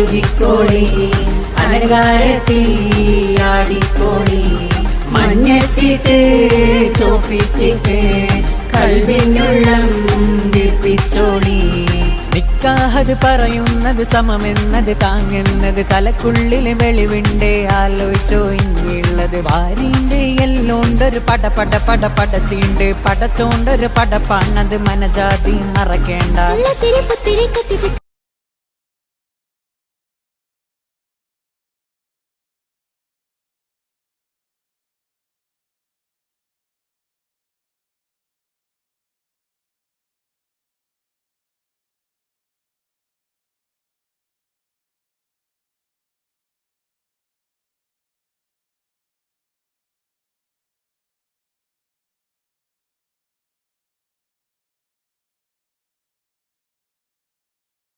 ഒഴുകിക്കോളി അലങ്കാരത്തിൽ ആടിക്കോളി മഞ്ഞച്ചിട്ട് ചോപ്പിച്ചിട്ട് കൽവിനുള്ളം ദീപിച്ചോളി നിക്കാഹത് പറയുന്നത് സമമെന്നത് താങ്ങെന്നത് തലക്കുള്ളില് വെളിവിണ്ടേ ആലോചിച്ചോ ഇനിയുള്ളത് വാരിന്റെ എല്ലോണ്ടൊരു പടച്ചീണ്ട് പടച്ചോണ്ടൊരു പടപ്പാണത് മനജാതി മറക്കേണ്ട പുത്തിരി കത്തിച്ച്